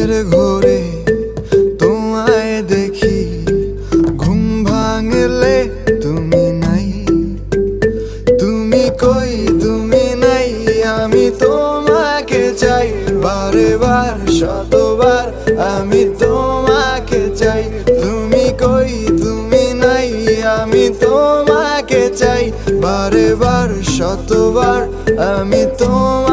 ঘুমের ঘোরে তোমায় দেখি, ঘুম ভাঙলে তুমি নাই। তুমি কই তুমি নাই, আমি তোমাকে চাই। বারে বার শতবার আমি তোমাকে চাই। তুমি কই তুমি নাই, আমি তোমাকে চাই। বারে বার শতবার আমি তোমাকে